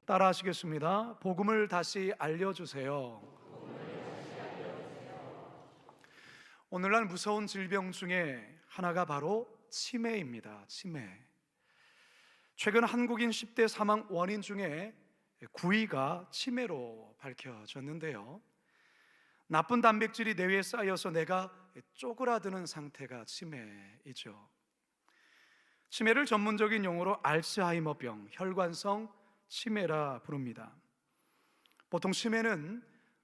따라하시겠습니다. 복음을 다시 알려주세요. 오늘날 무서운 질병 중에 하나가 바로 치매입니다. 치매. 최근 한국인 10대 사망 원인 중에 9위가 치매로 밝혀졌는데요. 나쁜 단백질이 뇌에 쌓여서 뇌가 쪼그라드는 상태가 치매이죠. 치매를 전문적인 용어로 알츠하이머병, 혈관성 치매라 부릅니다. 보통 치매는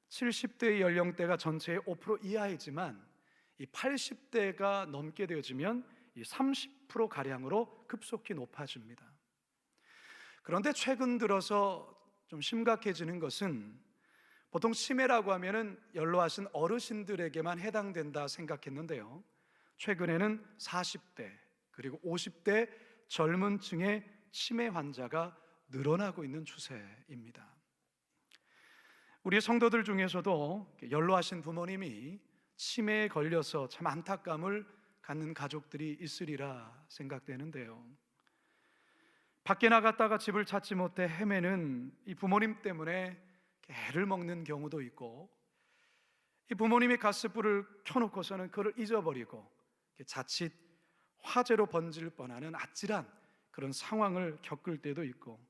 70대의 연령대가 전체의 5% 이하이지만 이 80대가 넘게 되어지면 이 30%가량으로 급속히 높아집니다. 그런데 최근 들어서 좀 심각해지는 것은 보통 치매라고 하면은 연로하신 어르신들에게만 해당된다 생각했는데요. 최근에는 40대 그리고 50대 젊은 층의 치매 환자가 늘어나고 있는 추세입니다. 우리 성도들 중에서도 연로하신 부모님이 치매에 걸려서 참 안타까움을 갖는 가족들이 있으리라 생각되는데요. 밖에 나갔다가 집을 찾지 못해 헤매는 이 부모님 때문에 애를 먹는 경우도 있고, 이 부모님이 가스불을 켜놓고서는 그를 잊어버리고 자칫 화재로 번질 뻔하는 아찔한 그런 상황을 겪을 때도 있고,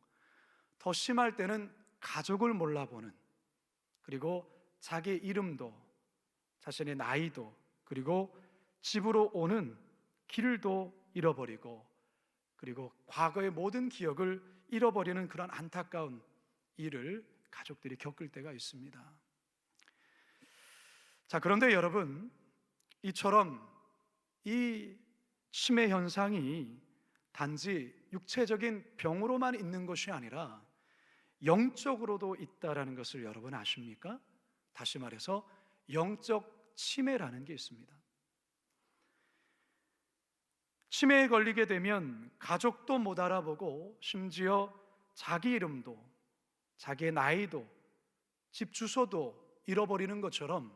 더 심할 때는 가족을 몰라보는, 그리고 자기의 이름도 자신의 나이도 그리고 집으로 오는 길도 잃어버리고, 그리고 과거의 모든 기억을 잃어버리는 그런 안타까운 일을 가족들이 겪을 때가 있습니다. 자, 그런데 여러분, 이처럼 이 치매 현상이 단지 육체적인 병으로만 있는 것이 아니라 영적으로도 있다라는 것을 여러분 아십니까? 다시 말해서 영적 치매라는 게 있습니다. 치매에 걸리게 되면 가족도 못 알아보고 심지어 자기 이름도 자기의 나이도 집 주소도 잃어버리는 것처럼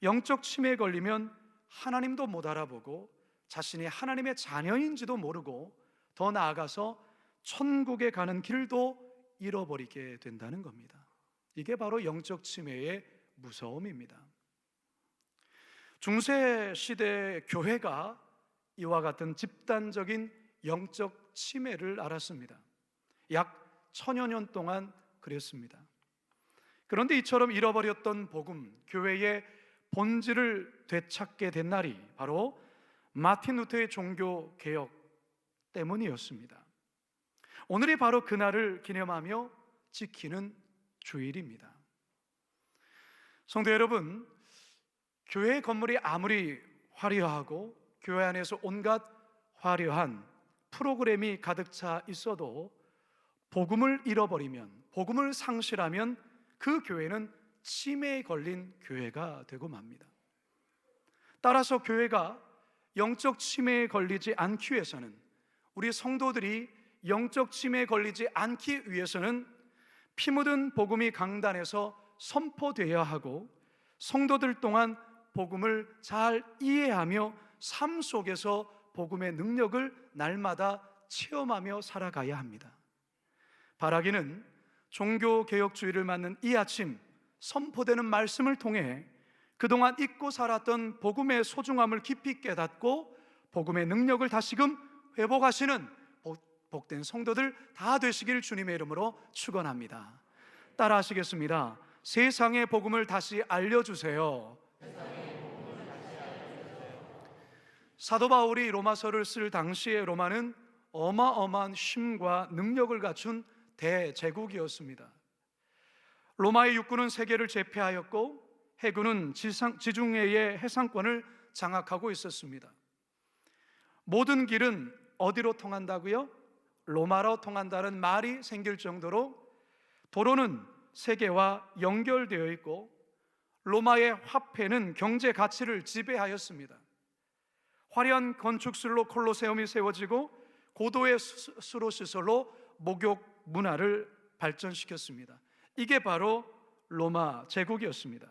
영적 치매에 걸리면 하나님도 못 알아보고 자신이 하나님의 자녀인지도 모르고 더 나아가서 천국에 가는 길도 잃어버리게 된다는 겁니다. 이게 바로 영적 치매의 무서움입니다. 중세 시대 교회가 이와 같은 집단적인 영적 치매를 앓았습니다. 약 1000여 년 동안 그랬습니다. 그런데 이처럼 잃어버렸던 복음, 교회의 본질을 되찾게 된 날이 바로 마틴 루터의 종교 개혁 때문이었습니다. 오늘이 바로 그날을 기념하며 지키는 주일입니다. 성도 여러분, 교회 건물이 아무리 화려하고 교회 안에서 온갖 화려한 프로그램이 가득 차 있어도 복음을 잃어버리면, 복음을 상실하면 그 교회는 치매에 걸린 교회가 되고 맙니다. 따라서 교회가 영적 치매에 걸리지 않기 위해서는, 우리 성도들이 영적 치매에 걸리지 않기 위해서는 피 묻은 복음이 강단에서 선포되어야 하고, 성도들 또한 복음을 잘 이해하며 삶 속에서 복음의 능력을 날마다 체험하며 살아가야 합니다. 바라기는 종교개혁주의를 맞는 이 아침 선포되는 말씀을 통해 그동안 잊고 살았던 복음의 소중함을 깊이 깨닫고 복음의 능력을 다시금 회복하시는 복된 성도들 다 되시길 주님의 이름으로 축원합니다. 따라 하시겠습니다. 세상의 복음을 다시 알려주세요. 사도 바울이 로마서를 쓸 당시에 로마는 어마어마한 힘과 능력을 갖춘 대제국이었습니다. 로마의 육군은 세계를 제패하였고 해군은 지중해의 해상권을 장악하고 있었습니다. 모든 길은 어디로 통한다고요? 로마로 통한다는 말이 생길 정도로 도로는 세계와 연결되어 있고 로마의 화폐는 경제 가치를 지배하였습니다. 화려한 건축술로 콜로세움이 세워지고 고도의 수로 시설로 목욕 문화를 발전시켰습니다. 이게 바로 로마 제국이었습니다.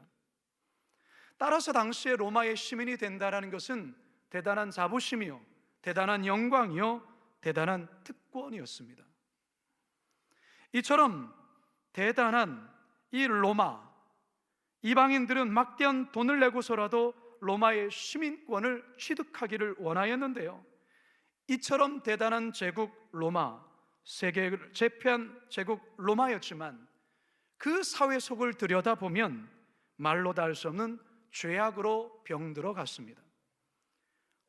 따라서 당시에 로마의 시민이 된다는 것은 대단한 자부심이요, 대단한 영광이요, 대단한 특권이었습니다. 이처럼 대단한 이 로마, 이방인들은 막대한 돈을 내고서라도 로마의 시민권을 취득하기를 원하였는데요, 이처럼 대단한 제국 로마, 세계를 제패한 제국 로마였지만 그 사회 속을 들여다보면 말로 다 할 수 없는 죄악으로 병들어 갔습니다.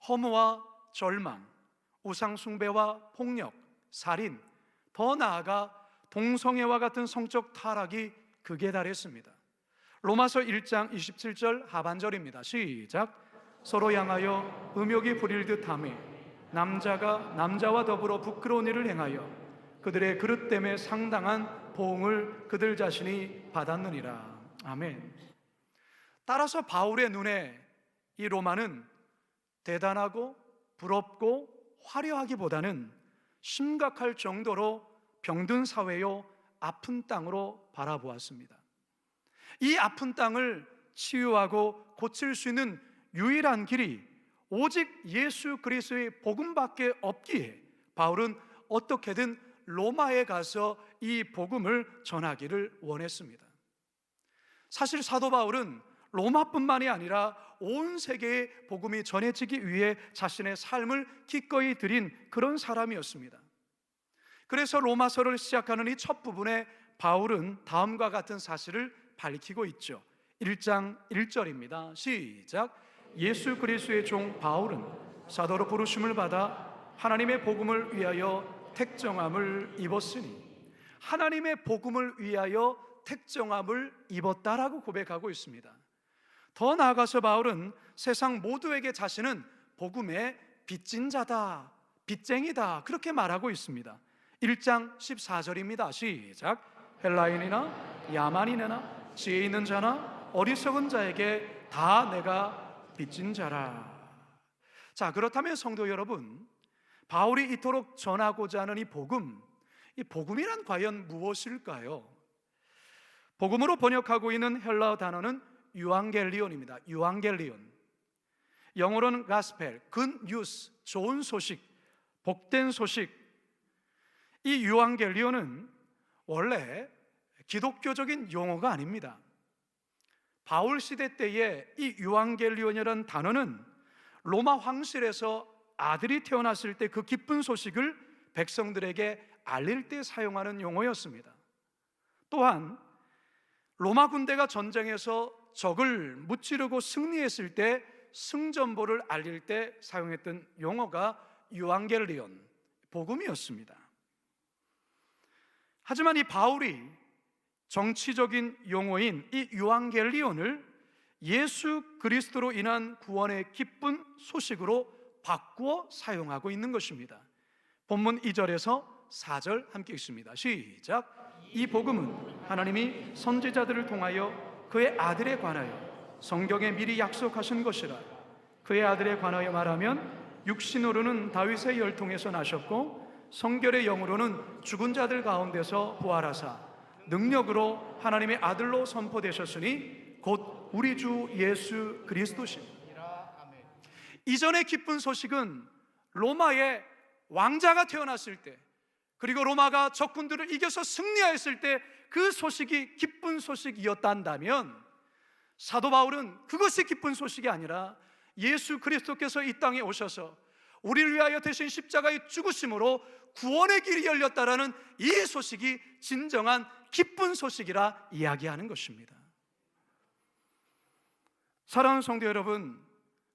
허무와 절망, 우상숭배와 폭력, 살인, 더 나아가 동성애와 같은 성적 타락이 극에 달했습니다. 로마서 1장 27절 하반절입니다. 시작. 서로 향하여 음욕이 부릴 듯하며 남자가 남자와 더불어 부끄러운 일을 행하여 그들의 그릇 때문에 상당한 보응을 그들 자신이 받았느니라. 아멘. 따라서 바울의 눈에 이 로마는 대단하고 부럽고 화려하기보다는 심각할 정도로 병든 사회요, 아픈 땅으로 바라보았습니다. 이 아픈 땅을 치유하고 고칠 수 있는 유일한 길이 오직 예수 그리스도의 복음밖에 없기에 바울은 어떻게든 로마에 가서 이 복음을 전하기를 원했습니다. 사실 사도 바울은 로마뿐만이 아니라 온 세계에 복음이 전해지기 위해 자신의 삶을 기꺼이 드린 그런 사람이었습니다. 그래서 로마서를 시작하는 이 첫 부분에 바울은 다음과 같은 사실을 밝히고 있죠. 1장 1절입니다. 시작. 예수 그리스도의 종 바울은 사도로 부르심을 받아 하나님의 복음을 위하여 택정함을 입었으니, 하나님의 복음을 위하여 택정함을 입었다라고 고백하고 있습니다. 더 나아가서 바울은 세상 모두에게 자신은 복음의 빚진 자다, 빚쟁이다, 그렇게 말하고 있습니다. 1장 14절입니다. 시작. 헬라인이나 야만인이나 지혜 있는 자나 어리석은 자에게 다 내가 빚진 자라. 자, 그렇다면 성도 여러분, 바울이 이토록 전하고자 하는 이 복음이란 과연 무엇일까요? 복음으로 번역하고 있는 헬라어 단어는 유앙겔리온입니다. 유앙겔리온. 영어로는 가스펠, good news, 좋은 소식, 복된 소식. 이 유앙겔리온은 원래 기독교적인 용어가 아닙니다. 바울 시대 때에 이 유앙겔리온이라는 단어는 로마 황실에서 아들이 태어났을 때 그 기쁜 소식을 백성들에게 알릴 때 사용하는 용어였습니다. 또한 로마 군대가 전쟁에서 적을 무찌르고 승리했을 때 승전보를 알릴 때 사용했던 용어가 유앙겔리온, 복음이었습니다. 하지만 이 바울이 정치적인 용어인 이 유앙겔리온을 예수 그리스도로 인한 구원의 기쁜 소식으로 바꾸어 사용하고 있는 것입니다. 본문 2절에서 4절 함께 읽습니다. 시작. 이 복음은 하나님이 선지자들을 통하여 그의 아들에 관하여 성경에 미리 약속하신 것이라. 그의 아들에 관하여 말하면 육신으로는 다윗의 혈통에서 나셨고 성결의 영으로는 죽은 자들 가운데서 부활하사 능력으로 하나님의 아들로 선포되셨으니 곧 우리 주 예수 그리스도시니. 이전의 기쁜 소식은 로마의 왕자가 태어났을 때, 그리고 로마가 적군들을 이겨서 승리하였을 때 그 소식이 기쁜 소식이었단다면, 사도 바울은 그것이 기쁜 소식이 아니라 예수 그리스도께서 이 땅에 오셔서 우리를 위하여 대신 십자가의 죽으심으로 구원의 길이 열렸다라는 이 소식이 진정한 기쁜 소식이라 이야기하는 것입니다. 사랑하는 성도 여러분,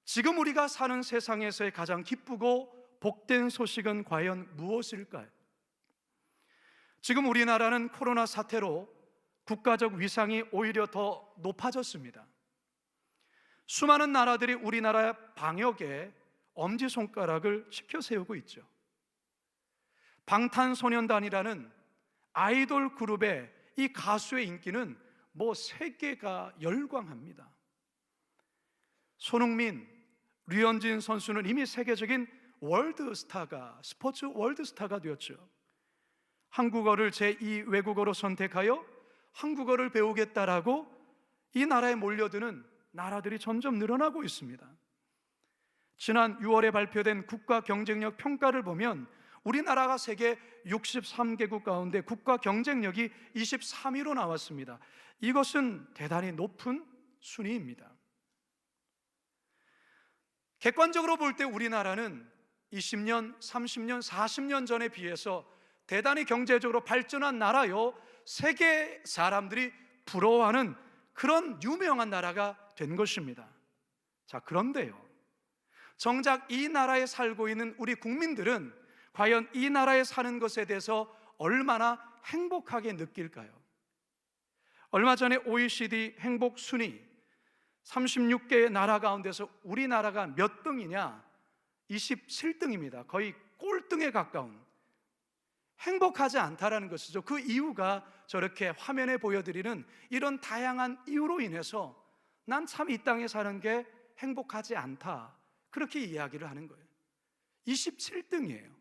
지금 우리가 사는 세상에서의 가장 기쁘고 복된 소식은 과연 무엇일까요? 지금 우리나라는 코로나 사태로 국가적 위상이 오히려 더 높아졌습니다. 수많은 나라들이 우리나라 방역에 엄지손가락을 치켜세우고 있죠. 방탄소년단이라는 아이돌 그룹의 이 가수의 인기는 세계가 열광합니다. 손흥민, 류현진 선수는 이미 세계적인 월드스타가, 스포츠 월드스타가 되었죠. 한국어를 제2 외국어로 선택하여 한국어를 배우겠다라고 이 나라에 몰려드는 나라들이 점점 늘어나고 있습니다. 지난 6월에 발표된 국가 경쟁력 평가를 보면 우리나라가 세계 63개국 가운데 국가 경쟁력이 23위로 나왔습니다. 이것은 대단히 높은 순위입니다. 객관적으로 볼 때 우리나라는 20년, 30년, 40년 전에 비해서 대단히 경제적으로 발전한 나라요, 세계 사람들이 부러워하는 그런 유명한 나라가 된 것입니다. 자, 그런데요, 정작 이 나라에 살고 있는 우리 국민들은 과연 이 나라에 사는 것에 대해서 얼마나 행복하게 느낄까요? 얼마 전에 OECD 행복 순위 36개의 나라 가운데서 우리나라가 몇 등이냐? 27등입니다. 거의 꼴등에 가까운. 행복하지 않다라는 것이죠. 그 이유가 저렇게 화면에 보여드리는 이런 다양한 이유로 인해서 난 참 이 땅에 사는 게 행복하지 않다, 그렇게 이야기를 하는 거예요. 27등이에요.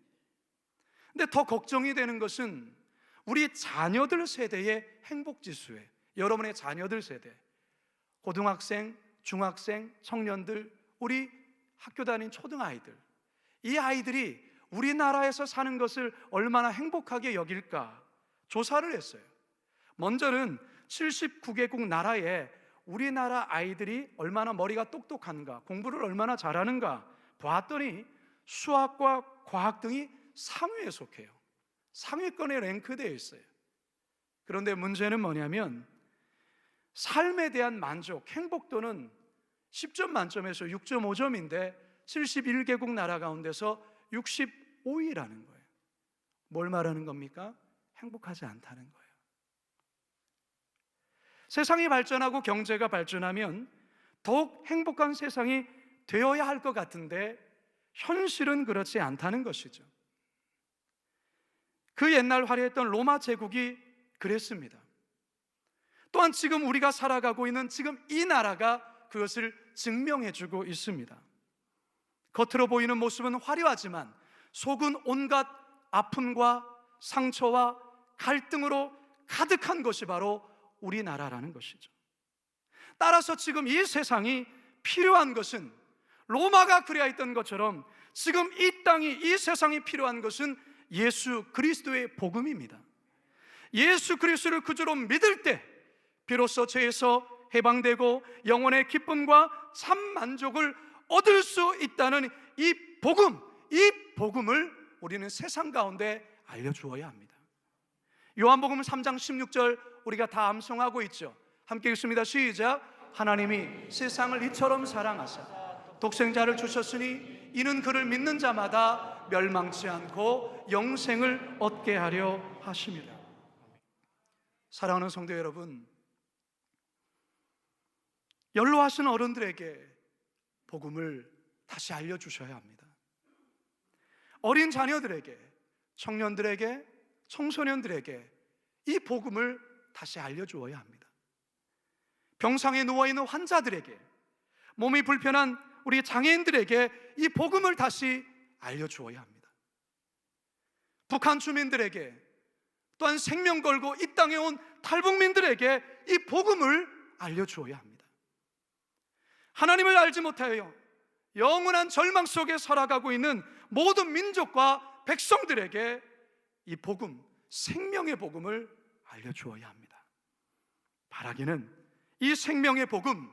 근데 더 걱정이 되는 것은 우리 자녀들 세대의 행복지수예요. 여러분의 자녀들 세대, 고등학생, 중학생, 청년들, 우리 학교 다닌 초등아이들, 이 아이들이 우리나라에서 사는 것을 얼마나 행복하게 여길까 조사를 했어요. 먼저는 79개국 나라에 우리나라 아이들이 얼마나 머리가 똑똑한가, 공부를 얼마나 잘하는가 봤더니 수학과 과학 등이 상위에 속해요. 상위권에 랭크되어 있어요. 그런데 문제는 뭐냐면 삶에 대한 만족, 행복도는 10점 만점에서 6.5점인데 71개국 나라 가운데서 65위라는 거예요. 뭘 말하는 겁니까? 행복하지 않다는 거예요. 세상이 발전하고 경제가 발전하면 더욱 행복한 세상이 되어야 할 것 같은데 현실은 그렇지 않다는 것이죠. 그 옛날 화려했던 로마 제국이 그랬습니다. 또한 지금 우리가 살아가고 있는 지금 이 나라가 그것을 증명해주고 있습니다. 겉으로 보이는 모습은 화려하지만 속은 온갖 아픔과 상처와 갈등으로 가득한 것이 바로 우리나라라는 것이죠. 따라서 지금 이 세상이 필요한 것은, 로마가 그래야 했던 것처럼 지금 이 땅이, 이 세상이 필요한 것은 예수 그리스도의 복음입니다. 예수 그리스도를 구주로 믿을 때 비로소 죄에서 해방되고 영혼의 기쁨과 참 만족을 얻을 수 있다는 이 복음, 이 복음을 우리는 세상 가운데 알려주어야 합니다. 요한복음 3장 16절 우리가 다 암송하고 있죠. 함께 읽습니다. 시작. 하나님이 세상을 이처럼 사랑하사 독생자를 주셨으니 이는 그를 믿는 자마다 멸망치 않고 영생을 얻게 하려 하심이라. 사랑하는 성도 여러분, 연로하신 어른들에게 복음을 다시 알려주셔야 합니다. 어린 자녀들에게, 청년들에게, 청소년들에게 이 복음을 다시 알려주어야 합니다. 병상에 누워있는 환자들에게, 몸이 불편한 우리 장애인들에게 이 복음을 다시 알려주어야 합니다. 북한 주민들에게, 또한 생명 걸고 이 땅에 온 탈북민들에게 이 복음을 알려주어야 합니다. 하나님을 알지 못하여 영원한 절망 속에 살아가고 있는 모든 민족과 백성들에게 이 복음, 생명의 복음을 알려주어야 합니다. 바라기는 이 생명의 복음,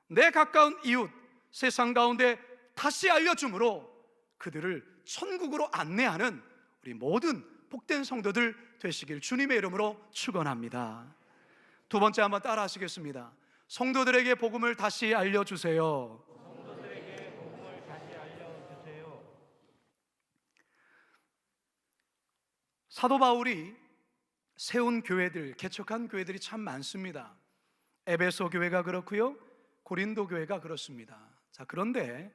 내 가까운 이웃, 세상 가운데 다시 알려줌으로 그들을 천국으로 안내하는 우리 모든 복된 성도들 되시길 주님의 이름으로 축원합니다. 두 번째 한번 따라 하시겠습니다. 성도들에게 복음을 다시 알려주세요. 성도들에게 복음을 다시 알려주세요. 사도 바울이 세운 교회들, 개척한 교회들이 참 많습니다. 에베소 교회가 그렇고요, 고린도 교회가 그렇습니다. 자, 그런데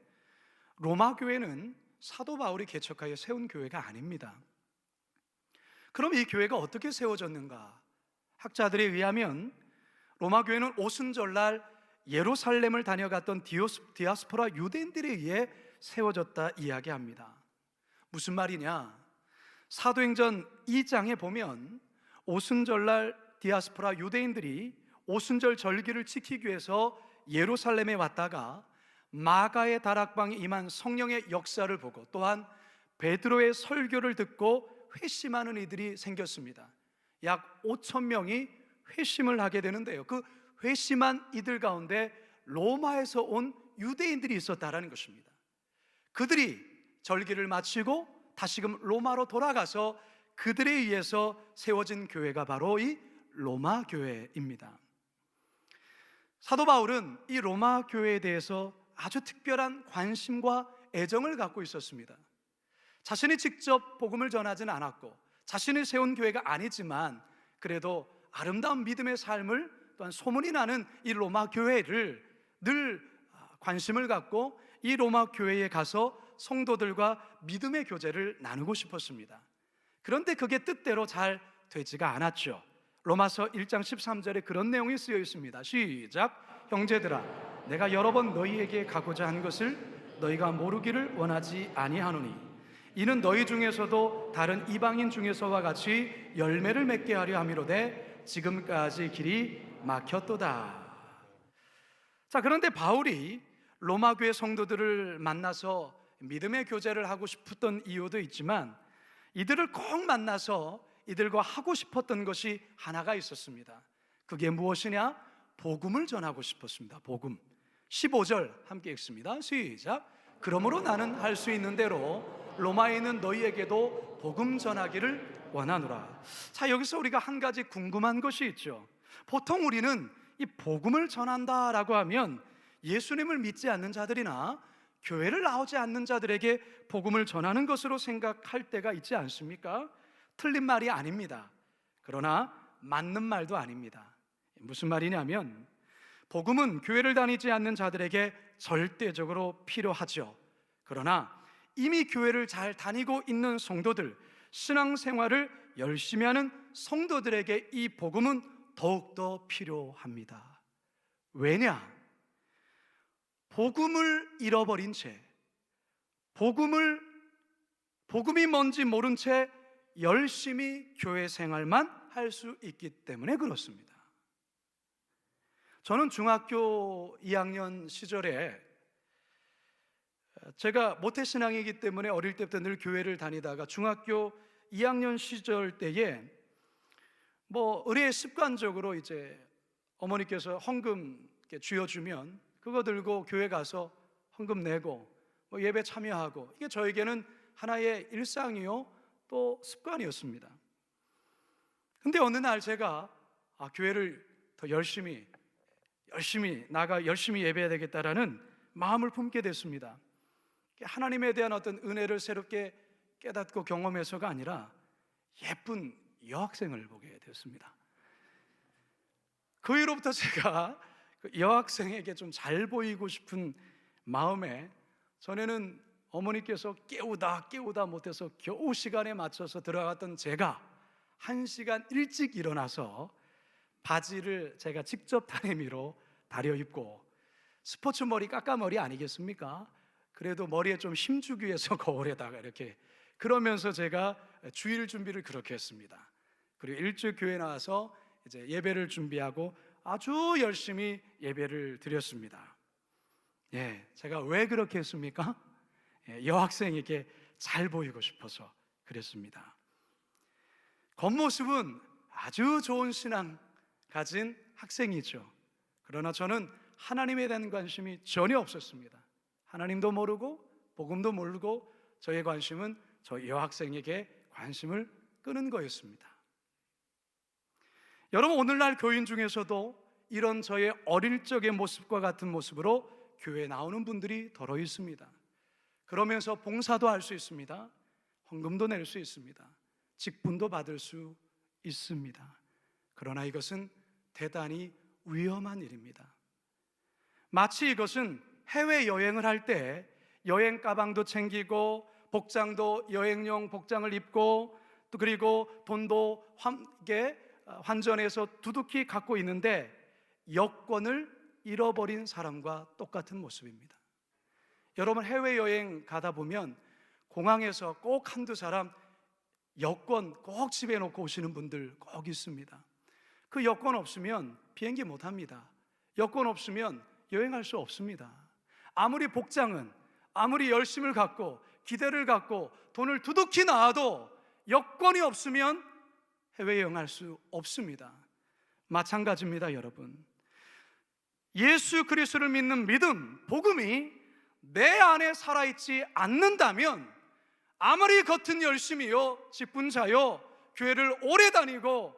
로마 교회는 사도 바울이 개척하여 세운 교회가 아닙니다. 그럼 이 교회가 어떻게 세워졌는가? 학자들에 의하면 로마 교회는 오순절날 예루살렘을 다녀갔던 디아스포라 유대인들에 의해 세워졌다 이야기합니다. 무슨 말이냐? 사도행전 2장에 보면 오순절날 디아스포라 유대인들이 오순절 절기를 지키기 위해서 예루살렘에 왔다가 마가의 다락방에 임한 성령의 역사를 보고, 또한 베드로의 설교를 듣고 회심하는 이들이 생겼습니다. 약 5천 명이 회심을 하게 되는데요, 그 회심한 이들 가운데 로마에서 온 유대인들이 있었다라는 것입니다. 그들이 절기를 마치고 다시금 로마로 돌아가서 그들에 의해서 세워진 교회가 바로 이 로마 교회입니다. 사도 바울은 이 로마 교회에 대해서 아주 특별한 관심과 애정을 갖고 있었습니다. 자신이 직접 복음을 전하지는 않았고 자신이 세운 교회가 아니지만 그래도 아름다운 믿음의 삶을, 또한 소문이 나는 이 로마 교회를 늘 관심을 갖고 이 로마 교회에 가서 성도들과 믿음의 교제를 나누고 싶었습니다. 그런데 그게 뜻대로 잘 되지가 않았죠. 로마서 1장 13절에 그런 내용이 쓰여 있습니다. 시작. 형제들아, 내가 여러 번 너희에게 가고자 한 것을 너희가 모르기를 원하지 아니하노니 이는 너희 중에서도 다른 이방인 중에서와 같이 열매를 맺게 하려 함이로되 지금까지 길이 막혔도다. 자, 그런데 바울이 로마 교회 성도들을 만나서 믿음의 교제를 하고 싶었던 이유도 있지만 이들을 꼭 만나서 이들과 하고 싶었던 것이 하나가 있었습니다. 그게 무엇이냐? 복음을 전하고 싶었습니다. 복음. 15절 함께 읽습니다. 시작. 그러므로 나는 할 수 있는 대로 로마에 있는 너희에게도 복음 전하기를 원하노라. 자, 여기서 우리가 한 가지 궁금한 것이 있죠. 보통 우리는 이 복음을 전한다라고 하면 예수님을 믿지 않는 자들이나 교회를 나오지 않는 자들에게 복음을 전하는 것으로 생각할 때가 있지 않습니까? 틀린 말이 아닙니다. 그러나 맞는 말도 아닙니다. 무슨 말이냐면 복음은 교회를 다니지 않는 자들에게 절대적으로 필요하죠. 그러나 이미 교회를 잘 다니고 있는 성도들, 신앙생활을 열심히 하는 성도들에게 이 복음은 더욱더 필요합니다. 왜냐? 복음을 잃어버린 채, 복음이 뭔지 모른 채 열심히 교회 생활만 할 수 있기 때문에 그렇습니다. 저는 중학교 2학년 시절에, 제가 모태신앙이기 때문에 어릴 때부터 늘 교회를 다니다가 중학교 2학년 시절 때에 의례 습관적으로 이제 어머니께서 헌금 쥐어주면 그거 들고 교회 가서 헌금 내고 예배 참여하고, 이게 저에게는 하나의 일상이요 또 습관이었습니다. 근데 어느 날 제가 교회를 더 열심히 나가 열심히 예배해야 되겠다라는 마음을 품게 됐습니다. 하나님에 대한 어떤 은혜를 새롭게 깨닫고 경험해서가 아니라 예쁜 여학생을 보게 됐습니다. 그 이후로부터 제가 여학생에게 좀 잘 보이고 싶은 마음에, 전에는 어머니께서 깨우다 못해서 겨우 시간에 맞춰서 들어갔던 제가 1시간 일찍 일어나서 바지를 제가 직접 다리미로 다려 입고, 스포츠 머리 까까머리 아니겠습니까? 그래도 머리에 좀 힘주기 위해서 거울에다가 이렇게, 그러면서 제가 주일 준비를 그렇게 했습니다. 그리고 일찍 교회 나와서 이제 예배를 준비하고 아주 열심히 예배를 드렸습니다. 제가 왜 그렇게 했습니까? 여학생에게 잘 보이고 싶어서 그랬습니다. 겉모습은 아주 좋은 신앙 가진 학생이죠. 그러나 저는 하나님에 대한 관심이 전혀 없었습니다. 하나님도 모르고 복음도 모르고 저의 관심은 저 여학생에게 관심을 끄는 거였습니다. 여러분, 오늘날 교인 중에서도 이런 저의 어릴 적의 모습과 같은 모습으로 교회에 나오는 분들이 더러 있습니다. 그러면서 봉사도 할 수 있습니다. 헌금도 낼 수 있습니다. 직분도 받을 수 있습니다. 그러나 이것은 대단히 위험한 일입니다. 마치 이것은 해외여행을 할 때 여행 가방도 챙기고 복장도 여행용 복장을 입고, 또 그리고 돈도 환전해서 두둑히 갖고 있는데 여권을 잃어버린 사람과 똑같은 모습입니다. 여러분, 해외여행 가다 보면 공항에서 꼭 한두 사람 여권 꼭 집에 놓고 오시는 분들 꼭 있습니다. 그 여권 없으면 비행기 못 합니다. 여권 없으면 여행할 수 없습니다. 아무리 복장은, 아무리 열심을 갖고 기대를 갖고 돈을 두둑히 낳아도 여건이 없으면 해외여행할 수 없습니다. 마찬가지입니다, 여러분. 예수 그리스도를 믿는 믿음, 복음이 내 안에 살아있지 않는다면 아무리 겉은 열심히요, 직분자요, 교회를 오래 다니고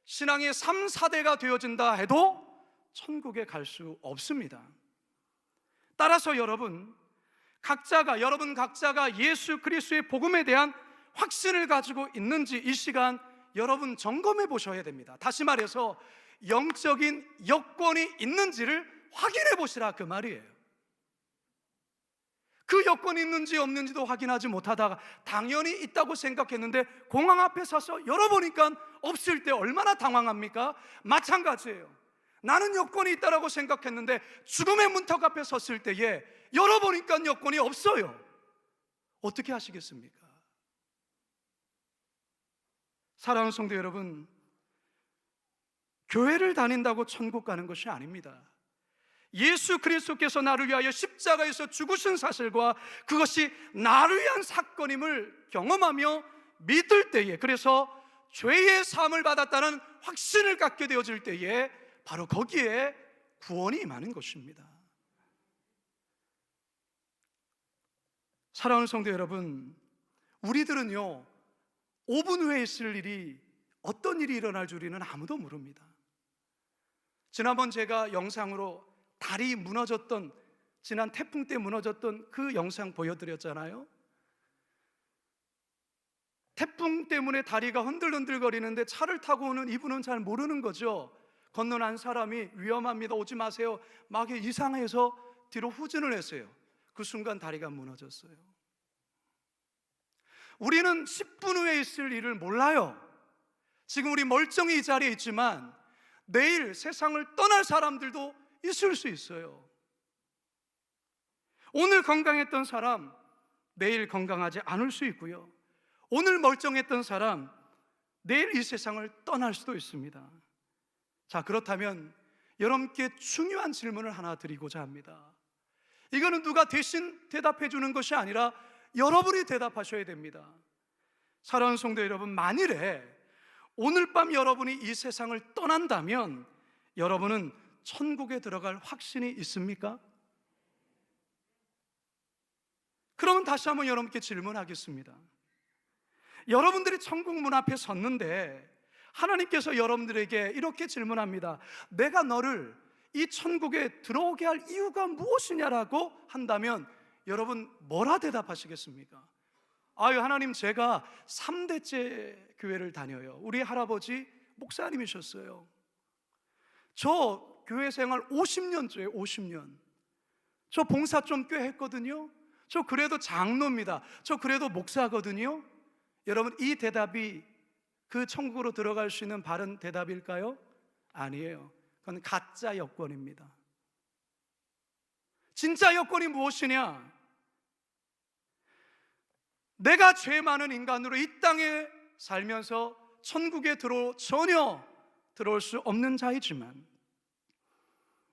신앙의 3, 4대가 되어진다 해도 천국에 갈 수 없습니다. 따라서 여러분 각자가 예수 그리스도의 복음에 대한 확신을 가지고 있는지 이 시간 여러분 점검해 보셔야 됩니다. 다시 말해서 영적인 여건이 있는지를 확인해 보시라 그 말이에요. 그 여건이 있는지 없는지도 확인하지 못하다가 당연히 있다고 생각했는데 공항 앞에 서서 열어보니까 없을 때 얼마나 당황합니까? 마찬가지예요. 나는 여건이 있다고 생각했는데 죽음의 문턱 앞에 섰을 때에 열어보니까 여건이 없어요. 어떻게 하시겠습니까? 사랑하는 성도 여러분, 교회를 다닌다고 천국 가는 것이 아닙니다. 예수 그리스도께서 나를 위하여 십자가에서 죽으신 사실과 그것이 나를 위한 사건임을 경험하며 믿을 때에, 그래서 죄의 사함을 받았다는 확신을 갖게 되어질 때에 바로 거기에 구원이 임하는 것입니다. 사랑하는 성도 여러분, 우리들은요 5분 후에 있을 일이 어떤 일이 일어날 줄이는 아무도 모릅니다. 지난번 제가 영상으로 다리 무너졌던, 지난 태풍 때 무너졌던 그 영상 보여드렸잖아요. 태풍 때문에 다리가 흔들흔들거리는데 차를 타고 오는 이분은 잘 모르는 거죠. 건너난 사람이 위험합니다, 오지 마세요, 막 이상해서 뒤로 후진을 했어요. 그 순간 다리가 무너졌어요. 우리는 10분 후에 있을 일을 몰라요. 지금 우리 멀쩡히 이 자리에 있지만 내일 세상을 떠날 사람들도 있을 수 있어요. 오늘 건강했던 사람 내일 건강하지 않을 수 있고요, 오늘 멀쩡했던 사람 내일 이 세상을 떠날 수도 있습니다. 자, 그렇다면 여러분께 중요한 질문을 하나 드리고자 합니다. 이거는 누가 대신 대답해 주는 것이 아니라 여러분이 대답하셔야 됩니다. 사랑하는 성도 여러분, 만일에 오늘 밤 여러분이 이 세상을 떠난다면 여러분은 천국에 들어갈 확신이 있습니까? 그러면 다시 한번 여러분께 질문하겠습니다. 여러분들이 천국 문 앞에 섰는데 하나님께서 여러분들에게 이렇게 질문합니다. 내가 너를 이 천국에 들어오게 할 이유가 무엇이냐라고 한다면 여러분 뭐라 대답하시겠습니까? 아유, 하나님, 제가 3대째 교회를 다녀요. 우리 할아버지 목사님이셨어요. 저 교회 생활 50년째예요. 50년. 저 봉사 좀 꽤 했거든요. 저 그래도 장로입니다. 저 그래도 목사거든요. 여러분, 이 대답이 그 천국으로 들어갈 수 있는 바른 대답일까요? 아니에요. 그건 가짜 여건입니다. 진짜 여건이 무엇이냐? 내가 죄 많은 인간으로 이 땅에 살면서 천국에 전혀 들어올 수 없는 자이지만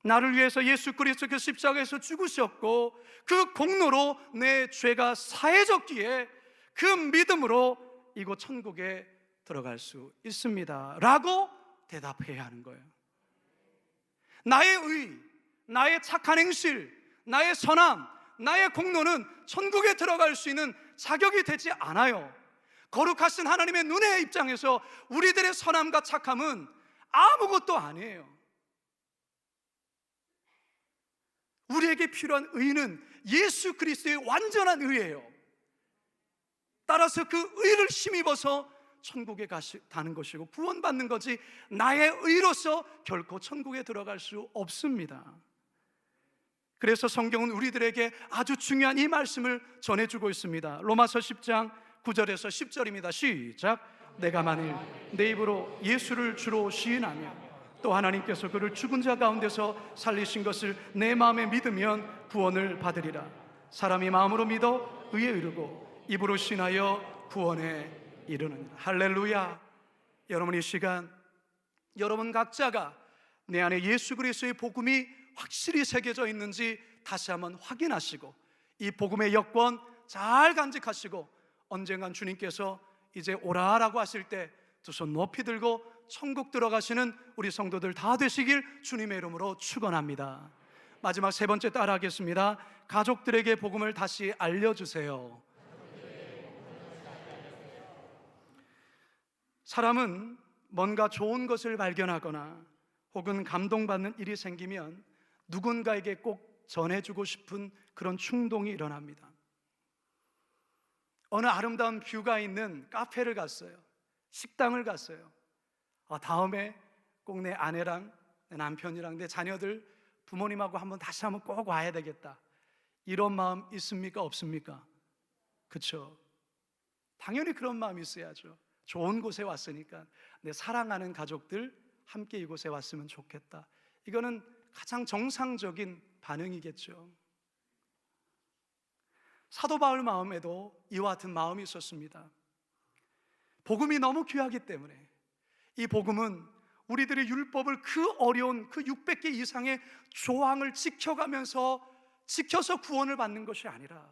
나를 위해서 예수 그리스도께서 십자가에서 죽으셨고 그 공로로 내 죄가 사해졌기에 그 믿음으로 이곳 천국에 들어갈 수 있습니다 라고 대답해야 하는 거예요. 나의 의, 나의 착한 행실, 나의 선함, 나의 공로는 천국에 들어갈 수 있는 자격이 되지 않아요. 거룩하신 하나님의 눈의 입장에서 우리들의 선함과 착함은 아무것도 아니에요. 우리에게 필요한 의는 예수 그리스도의 완전한 의예요. 따라서 그 의를 힘입어서 천국에 가는 것이고 구원받는 거지 나의 의로서 결코 천국에 들어갈 수 없습니다. 그래서 성경은 우리들에게 아주 중요한 이 말씀을 전해주고 있습니다. 로마서 10장 9절에서 10절입니다. 시작. 내가 만일 내 입으로 예수를 주로 시인하며 또 하나님께서 그를 죽은 자 가운데서 살리신 것을 내 마음에 믿으면 구원을 받으리라. 사람이 마음으로 믿어 의에 이르고 입으로 신하여 구원에 이르느니라. 할렐루야. 여러분, 이 시간 여러분 각자가 내 안에 예수 그리스도의 복음이 확실히 새겨져 있는지 다시 한번 확인하시고 이 복음의 여건 잘 간직하시고 언젠간 주님께서 이제 오라라고 하실 때 두 손 높이 들고 천국 들어가시는 우리 성도들 다 되시길 주님의 이름으로 축원합니다. 마지막 세 번째 따라하겠습니다. 가족들에게 복음을 다시 알려주세요. 사람은 뭔가 좋은 것을 발견하거나 혹은 감동받는 일이 생기면 누군가에게 꼭 전해주고 싶은 그런 충동이 일어납니다. 어느 아름다운 뷰가 있는 카페를 갔어요. 식당을 갔어요. 다음에 꼭 내 아내랑 내 남편이랑 내 자녀들 부모님하고 다시 한번 꼭 와야 되겠다, 이런 마음 있습니까? 없습니까? 그렇죠? 당연히 그런 마음이 있어야죠. 좋은 곳에 왔으니까 내 사랑하는 가족들 함께 이곳에 왔으면 좋겠다, 이거는 가장 정상적인 반응이겠죠. 사도 바울 마음에도 이와 같은 마음이 있었습니다. 복음이 너무 귀하기 때문에, 이 복음은 우리들의 율법을 그 어려운 그 600개 이상의 조항을 지켜서 구원을 받는 것이 아니라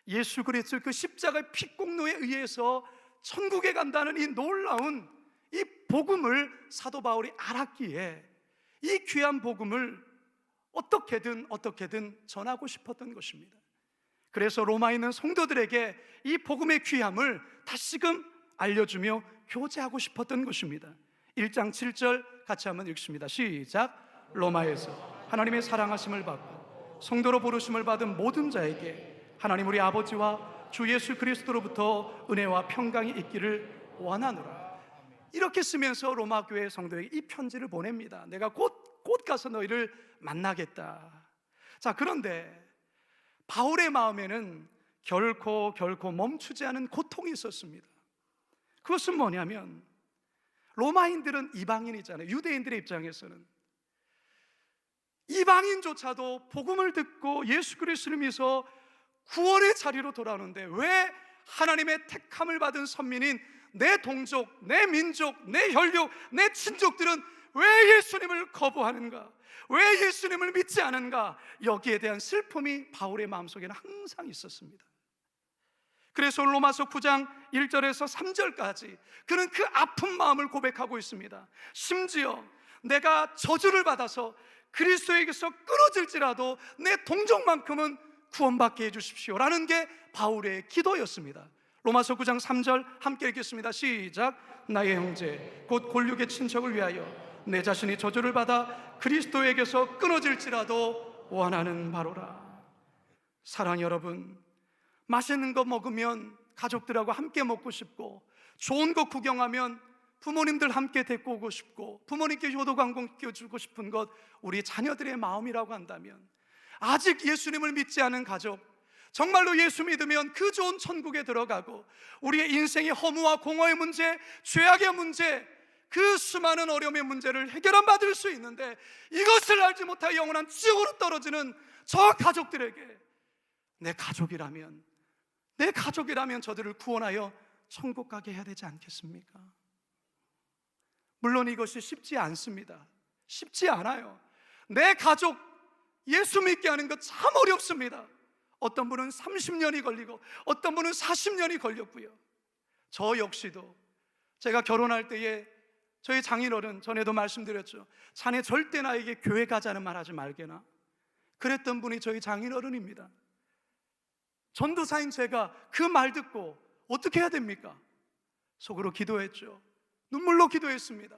예수 그리스도의 그 십자가의 피공로에 의해서 천국에 간다는 이 놀라운 이 복음을 사도 바울이 알았기에 이 귀한 복음을 어떻게든 전하고 싶었던 것입니다. 그래서 로마에 있는 성도들에게 이 복음의 귀함을 다시금 알려주며 교제하고 싶었던 것입니다. 1장 7절 같이 한번 읽습니다. 시작. 로마에서 하나님의 사랑하심을 받고 성도로 부르심을 받은 모든 자에게 하나님 우리 아버지와 주 예수 그리스도로부터 은혜와 평강이 있기를 원하노라. 이렇게 쓰면서 로마 교회 성도에게 이 편지를 보냅니다. 내가 곧 가서 너희를 만나겠다. 자, 그런데 바울의 마음에는 결코 멈추지 않은 고통이 있었습니다. 그것은 뭐냐면, 로마인들은 이방인이잖아요. 유대인들의 입장에서는 이방인조차도 복음을 듣고 예수 그리스도를 믿어서 구원의 자리로 돌아오는데, 왜 하나님의 택함을 받은 선민인 내 동족, 내 민족, 내 혈육, 내 친족들은 왜 예수님을 거부하는가? 왜 예수님을 믿지 않은가? 여기에 대한 슬픔이 바울의 마음속에는 항상 있었습니다. 그래서 로마서 9장 1절에서 3절까지 그는 그 아픈 마음을 고백하고 있습니다. 심지어 내가 저주를 받아서 그리스도에게서 끊어질지라도 내 동족만큼은 구원받게 해주십시오 라는 게 바울의 기도였습니다. 로마서 9장 3절 함께 읽겠습니다. 시작. 나의 형제 곧 골육의 친척을 위하여 내 자신이 저주를 받아 그리스도에게서 끊어질지라도 원하는 바로라. 사랑 여러분, 맛있는 거 먹으면 가족들하고 함께 먹고 싶고, 좋은 거 구경하면 부모님들 함께 데리고 오고 싶고, 부모님께 효도 관공시켜주고 싶은 것 우리 자녀들의 마음이라고 한다면, 아직 예수님을 믿지 않은 가족, 정말로 예수 믿으면 그 좋은 천국에 들어가고 우리의 인생의 허무와 공허의 문제, 죄악의 문제, 그 수많은 어려움의 문제를 해결받을 수 있는데, 이것을 알지 못하여 영원한 지옥으로 떨어지는 저 가족들에게 내 가족이라면 저들을 구원하여 천국 가게 해야 되지 않겠습니까? 물론 이것이 쉽지 않습니다. 쉽지 않아요. 내 가족 예수 믿게 하는 것 참 어렵습니다. 어떤 분은 30년이 걸리고 어떤 분은 40년이 걸렸고요. 저 역시도 제가 결혼할 때에 저희 장인어른, 전에도 말씀드렸죠. 자네 절대 나에게 교회 가자는 말 하지 말게나, 그랬던 분이 저희 장인어른입니다. 전도사인 제가 그 말 듣고 어떻게 해야 됩니까? 속으로 기도했죠. 눈물로 기도했습니다.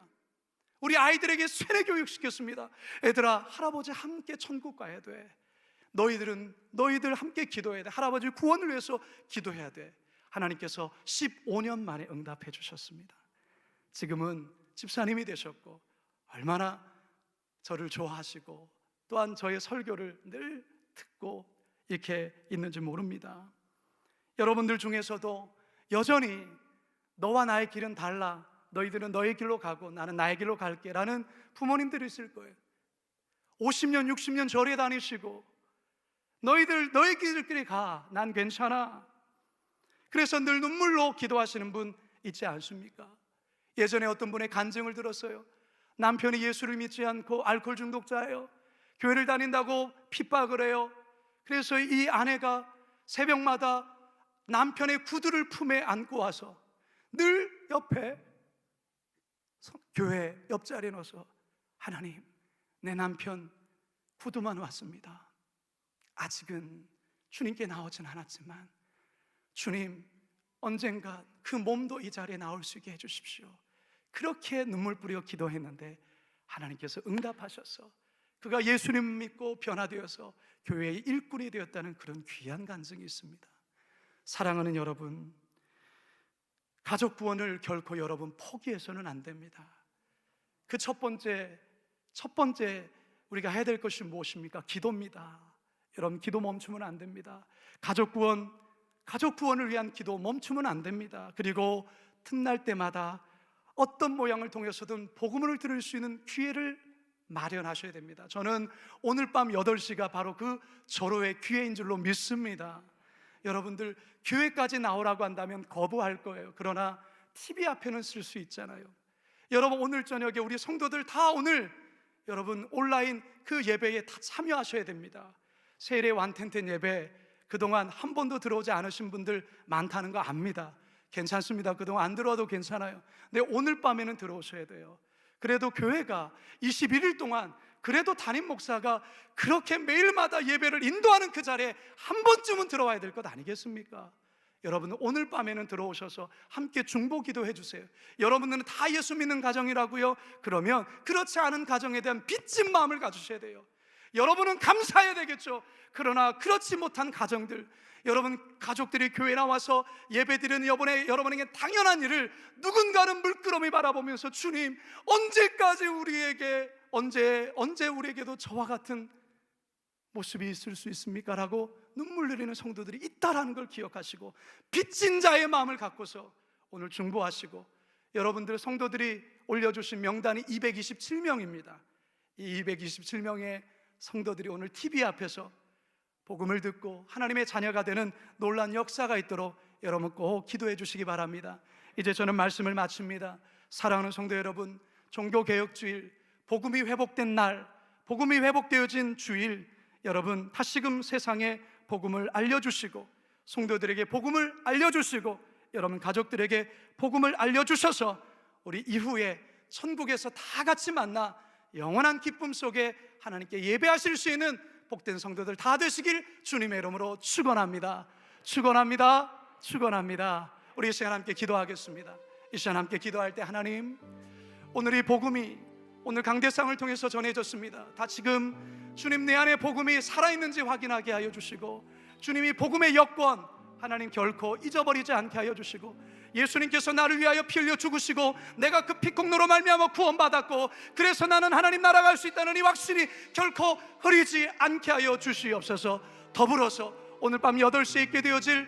우리 아이들에게 세뇌 교육시켰습니다. 애들아, 할아버지 함께 천국 가야 돼. 너희들 함께 기도해야 돼. 할아버지 구원을 위해서 기도해야 돼. 하나님께서 15년 만에 응답해 주셨습니다. 지금은 집사님이 되셨고 얼마나 저를 좋아하시고 또한 저의 설교를 늘 듣고 이렇게 있는지 모릅니다. 여러분들 중에서도 여전히 너와 나의 길은 달라, 너희들은 너의 길로 가고 나는 나의 길로 갈게 라는 부모님들이 있을 거예요. 50년 60년 절에 다니시고 너희들 너의 길끼리 가, 난 괜찮아. 그래서 늘 눈물로 기도하시는 분 있지 않습니까? 예전에 어떤 분의 간증을 들었어요. 남편이 예수를 믿지 않고 알코올 중독자예요. 교회를 다닌다고 핍박을 해요. 그래서 이 아내가 새벽마다 남편의 구두를 품에 안고 와서 늘 옆에 교회 옆자리에 넣어서 하나님, 내 남편 구두만 왔습니다. 아직은 주님께 나오진 않았지만 주님, 언젠가 그 몸도 이 자리에 나올 수 있게 해주십시오. 그렇게 눈물 뿌려 기도했는데 하나님께서 응답하셔서 그가 예수님 믿고 변화되어서 교회의 일꾼이 되었다는 그런 귀한 간증이 있습니다. 사랑하는 여러분, 가족 구원을 결코 여러분 포기해서는 안 됩니다. 그 첫 번째 우리가 해야 될 것이 무엇입니까? 기도입니다. 여러분, 기도 멈추면 안 됩니다. 가족 구원을 위한 기도 멈추면 안 됩니다. 그리고 틈날 때마다 어떤 모양을 통해서든 복음을 들을 수 있는 기회를 마련하셔야 됩니다. 저는 오늘 밤 8시가 바로 그 절호의 기회인 줄로 믿습니다. 여러분들, 교회까지 나오라고 한다면 거부할 거예요. 그러나 TV 앞에는 쓸 수 있잖아요. 여러분, 오늘 저녁에 우리 성도들 다 오늘 여러분 온라인 그 예배에 다 참여하셔야 됩니다. 세례 완텐텐 예배 그동안 한 번도 들어오지 않으신 분들 많다는 거 압니다. 괜찮습니다. 그동안 안 들어와도 괜찮아요. 근데 오늘 밤에는 들어오셔야 돼요. 그래도 교회가 21일 동안 그래도 담임 목사가 그렇게 매일마다 예배를 인도하는 그 자리에 한 번쯤은 들어와야 될 것 아니겠습니까? 여러분, 오늘 밤에는 들어오셔서 함께 중보기도 해주세요. 여러분들은 다 예수 믿는 가정이라고요? 그러면 그렇지 않은 가정에 대한 빚진 마음을 가지셔야 돼요. 여러분은 감사해야 되겠죠. 그러나 그렇지 못한 가정들, 여러분 가족들이 교회 나와서 예배드리는 여러분에게 당연한 일을 누군가는 물끄러미 바라보면서 주님, 언제까지 우리에게 언제 우리에게도 저와 같은 모습이 있을 수 있습니까? 라고 눈물 흘리는 성도들이 있다라는 걸 기억하시고 빚진 자의 마음을 갖고서 오늘 중보하시고, 여러분들 성도들이 올려주신 명단이 227명입니다. 이 227명의 성도들이 오늘 TV 앞에서 복음을 듣고 하나님의 자녀가 되는 놀라운 역사가 있도록 여러분 꼭 기도해 주시기 바랍니다. 이제 저는 말씀을 마칩니다. 사랑하는 성도 여러분, 종교개혁주일, 복음이 회복된 날, 복음이 회복되어진 주일, 여러분 다시금 세상에 복음을 알려주시고 성도들에게 복음을 알려주시고 여러분 가족들에게 복음을 알려주셔서 우리 이후에 천국에서 다 같이 만나 영원한 기쁨 속에 하나님께 예배하실 수 있는 복된 성도들 다 되시길 주님의 이름으로 축원합니다. 축원합니다. 축원합니다. 우리 이 시간 함께 기도하겠습니다. 이 시간 함께 기도할 때, 하나님, 오늘 이 복음이 오늘 강대상을 통해서 전해졌습니다. 다 지금 주님 내 안에 복음이 살아있는지 확인하게 하여 주시고, 주님이 복음의 여권 하나님 결코 잊어버리지 않게 하여 주시고, 예수님께서 나를 위하여 피 흘려 죽으시고 내가 그 피공로로 말미암아 구원받았고 그래서 나는 하나님 나라 갈 수 있다는 이 확신이 결코 흐리지 않게 하여 주시옵소서. 더불어서 오늘 밤 8시에 있게 되어질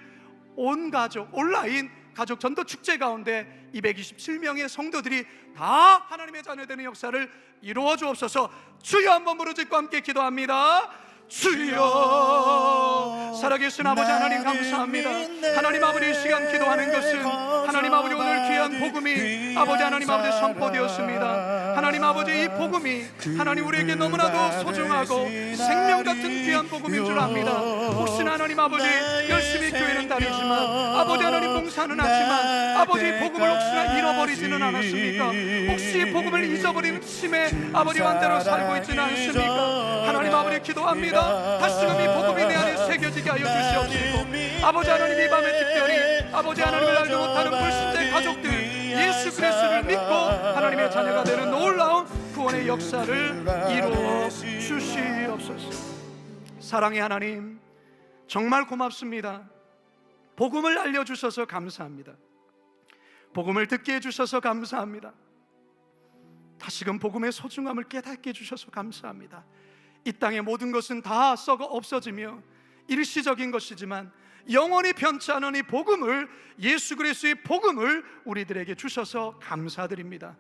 온 가족 온라인 가족 전도 축제 가운데 227명의 성도들이 다 하나님의 자녀되는 역사를 이루어 주옵소서. 주여 한번 부르짖고 함께 기도합니다. 주여, 살아계신 아버지 하나님 감사합니다. 하나님 아버지, 이 시간 기도하는 것은 하나님 아버지 오늘 귀한 복음이 아버지 하나님 아버지 선포되었습니다. 하나님 아버지, 이 복음이 하나님 우리에게 너무나도 소중하고 생명 같은 귀한 복음인 줄 압니다. 혹시나 하나님 아버지 열심히 교회는 다니지만 아버지 하나님 봉사는 하지만 아버지 복음을 혹시나 잃어버리지는 않았습니까? 혹시 복음을 잊어버리는 침에 아버지 완대로 살고 있지는 않습니까? 하나님 아버지 기도합니다. 다시금 이 복음이 내 안에 새겨지게 하여 주시옵시고, 아버지 하나님 이 밤에 특별히 아버지 하나님을 알지 못하는 불신자 가족들 예수 그리스도를 믿고 하나님의 자녀가 되는 놀라운 구원의 역사를 이루어 주시옵소서. 사랑의 하나님, 정말 고맙습니다. 복음을 알려주셔서 감사합니다. 복음을 듣게 해주셔서 감사합니다. 다시금 복음의 소중함을 깨닫게 해주셔서 감사합니다. 이 땅의 모든 것은 다 썩어 없어지며 일시적인 것이지만 영원히 변치 않은 이 복음을, 예수 그리스도의 복음을 우리들에게 주셔서 감사드립니다.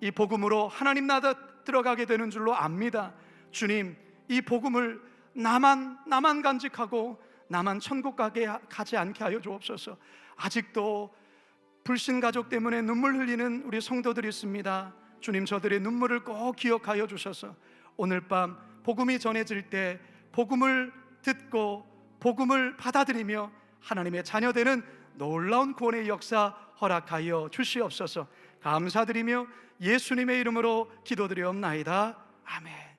이 복음으로 하나님 나라 들어가게 되는 줄로 압니다. 주님, 이 복음을 나만 간직하고 나만 천국 가지 않게 하여 주옵소서. 아직도 불신 가족 때문에 눈물 흘리는 우리 성도들이 있습니다. 주님, 저들의 눈물을 꼭 기억하여 주셔서 오늘 밤 복음이 전해질 때 복음을 듣고 복음을 받아들이며 하나님의 자녀되는 놀라운 구원의 역사 허락하여 주시옵소서. 감사드리며 예수님의 이름으로 기도드리옵나이다. 아멘.